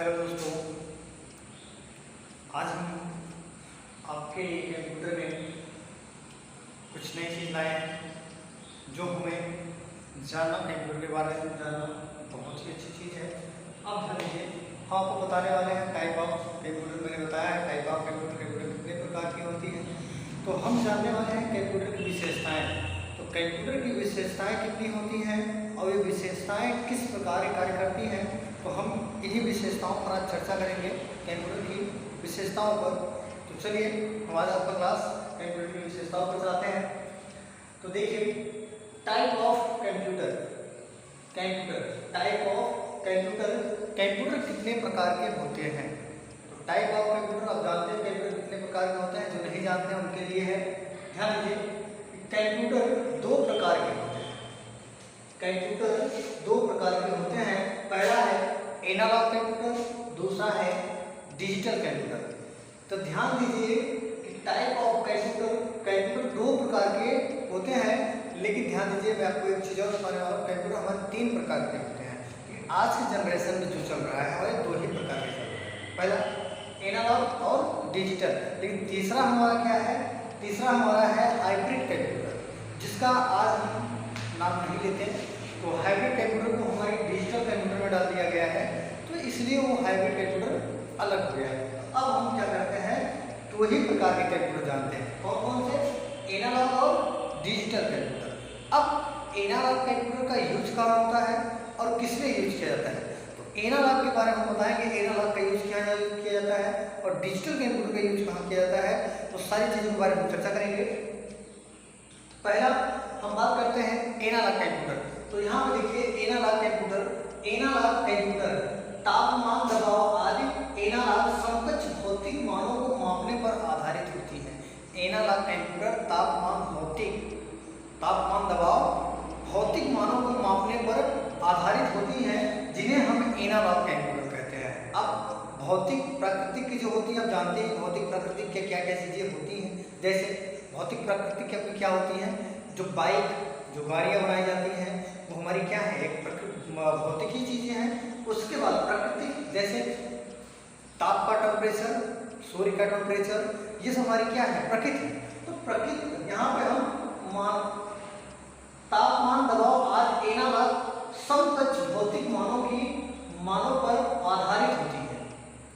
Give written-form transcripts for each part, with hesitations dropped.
Hello दोस्तों, आज हम आपके कंप्यूटर में कुछ नई चीज़ लाए हैं जो हमें जानना, कंप्यूटर के बारे में जानना बहुत ही अच्छी चीज़ है। अब ध्यान दीजिए, हम आपको बताने वाले हैं टाइप ऑफ कंप्यूटर। मैंने बताया है टाइप ऑफ कंप्यूटर कितने प्रकार की होती है, तो हम जानने वाले हैं कंप्यूटर की विशेषताएँ। तो कंप्यूटर की विशेषताएँ कितनी होती हैं और ये विशेषताएँ किस प्रकार कार्य करती हैं, तो हम इन्हीं विशेषताओं पर आज चर्चा करेंगे, कंप्यूटर की विशेषताओं पर। तो चलिए हमारा आपका क्लास कंप्यूटर की विशेषताओं पर जाते हैं। तो देखिए, type of computer, type of computer कितने प्रकार के होते हैं। तो टाइप ऑफ कंप्यूटर आप जानते हैं कंप्यूटर कितने प्रकार के होते हैं, जो नहीं जानते हैं उनके लिए है। ध्यान दीजिए, कंप्यूटर दो प्रकार के होते हैं। कंप्यूटर दो प्रकार के होते हैं। पहला है एनालॉग कंप्यूटर, दूसरा है डिजिटल कंप्यूटर। तो ध्यान दीजिए कि टाइप ऑफ कंप्यूटर दो प्रकार के होते हैं, लेकिन ध्यान दीजिए मैं आपको एक चीज़ और बताने वाला हूँ। कंप्यूटर हमारे तीन प्रकार के होते हैं, कि आज के जनरेशन में जो चल रहा है हमारे दो ही प्रकार के चल रहे हैं, पहला एनालॉग और डिजिटल। लेकिन तीसरा हमारा क्या है, तीसरा हमारा है हाइब्रिड कंप्यूटर, जिसका आज हम नाम नहीं लेते। तो हाइब्रिड कंप्यूटर को हमारे डिजिटल कंप्यूटर में डाल दिया गया है, तो इसलिए वो हाइब्रिड कंप्यूटर अलग हो गया है। अब हम क्या करते हैं, दो ही प्रकार के कंप्यूटर जानते हैं, कौन कौन से, एनालॉग और डिजिटल कंप्यूटर। अब एनालॉग कंप्यूटर का यूज कहाँ होता है और किसमें यूज किया जाता है, तो एनालॉग के बारे में हम बताएंगे, एनालॉग का यूज किया जाता है, और डिजिटल कंप्यूटर का यूज कहाँ किया जाता है, तो सारी चीज़ों के बारे में चर्चा करेंगे। पहला हम बात करते हैं एनालॉग कंप्यूटर। तो यहाँ पे देखिए एनालॉग कंप्यूटर तापमान, दबाव आदि एनालॉग समकक्ष भौतिक मानों को मापने पर आधारित होती है। एनालॉग कंप्यूटर तापमान, दबाव, भौतिक मानों को मापने पर आधारित होती है, जिन्हें हम एनालॉग कंप्यूटर कहते हैं। अब भौतिक प्रकृति की जो होती है, आप जानते हैं भौतिक प्रकृति के क्या क्या चीज़ें होती हैं। जैसे भौतिक प्रकृति की क्या होती हैं, जो बाइक, जो गाड़ियाँ बनाई जाती हैं, वो हमारी क्या है, एक भौतिक ही चीज़ें हैं। उसके बाद प्रकृति, जैसे ताप का टेम्परेचर, सूर्य का टेम्परेचर, ये सब हमारी क्या है, प्रकृति। तो प्रकृति यहाँ पे हम तापमान, दबाव आदि एनालॉग समकक्ष भौतिक मानों पर आधारित होती है,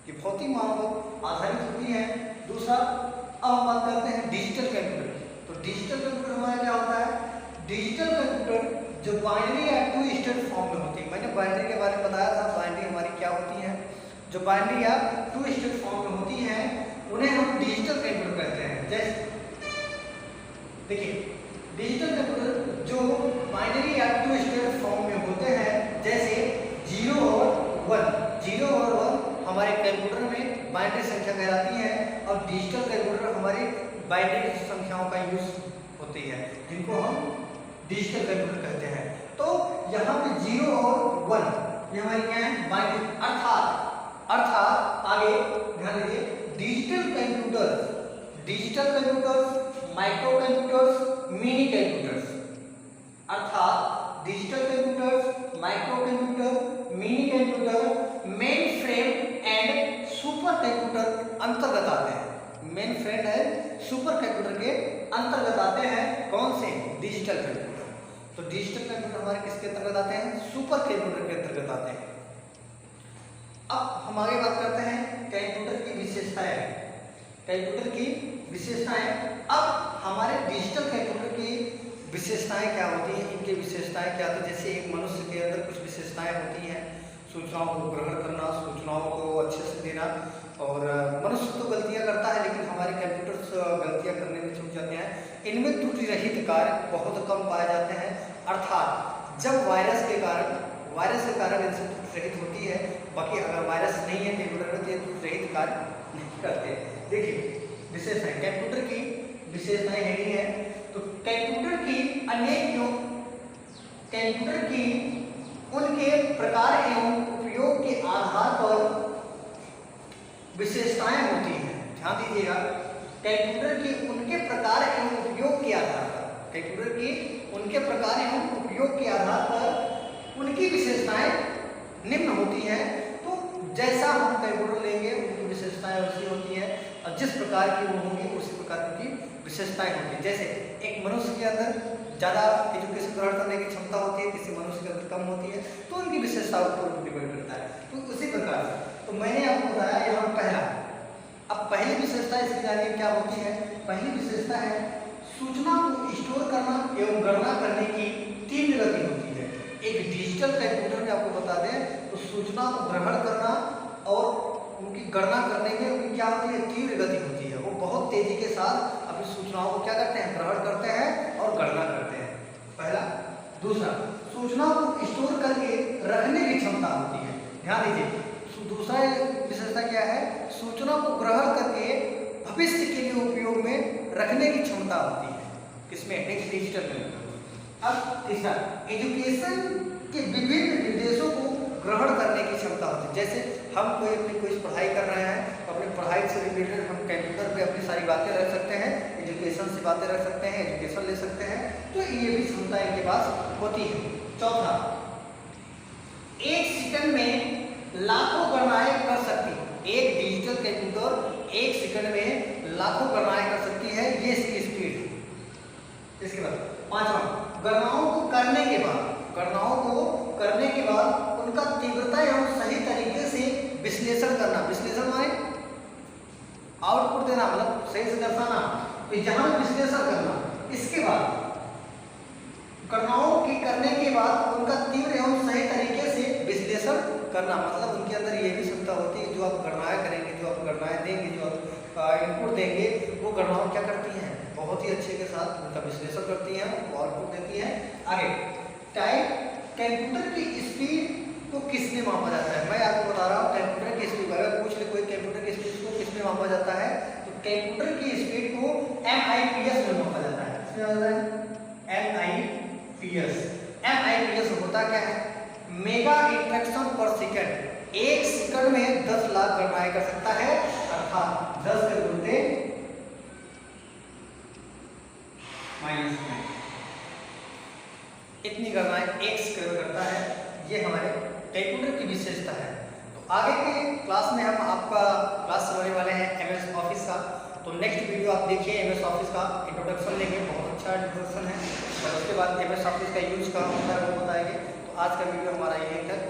ये भौतिक मानों पर आधारित होती है। दूसरा अब हम बात करते हैं डिजिटल कंप्यूटर की। तो डिजिटल कंप्यूटर हमारा क्या होता है, डिजिटल कंप्यूटर जो बाइनरी या टू स्टेट फॉर्म में होती है। मैंने बाइनरी के बारे में बताया था, बाइनरी हमारी क्या होती है, जो बाइनरी या टू स्टेट फॉर्म में होती हैं, उन्हें हम डिजिटल कंप्यूटर कहते हैं। जैसे देखिए, डिजिटल कंप्यूटर जो बाइनरी या टू स्टेट फॉर्म में होते हैं, जैसे 0 और 1 हमारे कंप्यूटर में बाइनरी संख्या कहलाती है, और डिजिटल कंप्यूटर हमारी बाइनरी संख्याओं का यूज होती है, जिनको हम डिजिटल कंप्यूटर कहते हैं। तो यहाँ पे 0 और 1 ये हमारी क्या है, बाइनरी। अर्थात आगे ध्यान दीजिए, digital computers, microcomputers, minicomputers. अर्थात digital computers, microcomputer, minicomputer mainframe and supercomputer अंतर्गत आते हैं। मेन फ्रेम है सुपर कंप्यूटर के अंतर्गत आते हैं। कौन से, डिजिटल कंप्यूटर। तो डिजिटल कंप्यूटर हमारे किसके अंतर्गत आते हैं, सुपर कंप्यूटर के अंतर्गत आते हैं। अब हम आगे बात करते हैं कंप्यूटर की विशेषताएं। कंप्यूटर की विशेषताएं, अब हमारे डिजिटल कंप्यूटर की विशेषताएं क्या होती हैं, इनकी विशेषताएं क्या होती हैं। जैसे एक मनुष्य के अंदर कुछ विशेषताएं होती हैं, सूचनाओं को ग्रहण करना, सूचनाओं को अच्छे से देना। और मनुष्य तो गलतियां करता है, लेकिन हमारे कंप्यूटर्स गलतियां करने में चूक जाते हैं। इनमें त्रुटि रहित कार्य बहुत कम पाए जाते हैं। अर्थात जब वायरस के कारण इनसे त्रुटि रहित होती है, बाकी अगर वायरस नहीं है कंप्यूटर में तो ये त्रुटि रहित कार्य नहीं करते। देखिए विशेषताएं, कंप्यूटर की विशेषताएं हेडिंग है। तो कंप्यूटर की उनके प्रकार एवं उपयोग के आधार पर विशेषताएं होती हैं। ध्यान दीजिएगा, कंप्यूटर की उनके प्रकार एवं उपयोग के आधार पर उनकी विशेषताएं निम्न होती हैं। तो जैसा जिस प्रकार की वो होंगी उसी प्रकार की विशेषताएं होंगी। जैसे एक मनुष्य के अंदर ज़्यादा एजुकेशन ग्रहण करने की क्षमता होती है, किसी मनुष्य के अंदर कम होती है, तो उनकी विशेषताओं पर डिपेंड करता है। तो उसी प्रकार से तो मैंने आपको बताया यहाँ पहला। अब पहली विशेषता इसकी जानिए क्या होती है। पहली विशेषता है सूचना को स्टोर करना एवं गणना करने की तीव्र गति होती है। एक डिजिटल कंप्यूटर में आपको बता दें तो सूचना को ग्रहण करना और उनकी गणना करने में उनकी क्या होती है, तीव्र गति होती है। वो बहुत तेजी के साथ अपनी सूचनाओं को क्या करते हैं, ग्रहण करते हैं और गणना करते हैं, पहला। दूसरा, सूचना को स्टोर करके रखने की क्षमता होती है। ध्यान दीजिए, दूसरा विशेषता क्या है, सूचना को ग्रहण करके भविष्य के लिए उपयोग में रखने की क्षमता होती है। किसमें, डिजिटल में। अब तीसरा, एजुकेशन के विभिन्न निर्देशों को ग्रहण करने की क्षमता होती है। जैसे हम अपनी कोई पढ़ाई कर रहे हैं तो अपनी पढ़ाई से रिलेटेड हम कंप्यूटर पे अपनी सारी बातें रख सकते हैं, एजुकेशन से बातें रख सकते हैं, एजुकेशन ले सकते हैं, तो ये भी क्षमता इनके पास होती है। चौथा, एक सेकंड में लाखों गणनाएं कर सकती है। एक डिजिटल कंप्यूटर एक सेकंड में लाखों गणनाएं कर सकती है, ये इसकी स्पीड है। इसके बाद पांचवा, गणनाओं को करने के बाद उनका तीव्रता एवं सही तरीके से विश्लेषण करना। विश्लेषण माने आउटपुट देना, मतलब सही से दर्शाना, तो जहां विश्लेषण करना। इसके बाद गणनाओं की करने के बाद उनका तीव्र एवं सही तरीके से विश्लेषण करना, मतलब उनके अंदर ये भी क्षमता होती है, जो आप गणनाएं करेंगे, जो आप गणनाएं देंगे, जो आप इनपुट देंगे, वो गणनाओं क्या करती हैं, बहुत ही अच्छे के साथ उनका विश्लेषण करती हैं, आउटपुट देती हैं। आगे, टाइप कंप्यूटर की स्पीड को किसमें मापा जाता है। मैं आपको बता रहा हूँ कंप्यूटर की स्पीड, अगर पूछ ले कोई कंप्यूटर की स्पीड को किसमें मापा जाता है, तो कंप्यूटर की स्पीड को MIPS में मापा जाता है। MIPS होता क्या है, मेगा इंस्ट्रक्शन पर सेकंड। एक सेकंड में 10 लाख गणनाएं कर सकता है, अर्थात 10 के उल्टे -9, इतनी गणनाएं एक सेकंड में करता है। ये हमारे कंप्यूटर की विशेषता है। तो आगे के क्लास में हम आपका क्लास चलाने वाले हैं MS ऑफिस का। तो नेक्स्ट वीडियो आप देखिए, MS ऑफिस का इंट्रोडक्शन लेंगे, बहुत अच्छा इंट्रोडक्शन है, और उसके बाद MS ऑफिस का यूज का होता है वो बताएंगे। तो आज का वीडियो हमारा यहीं तक।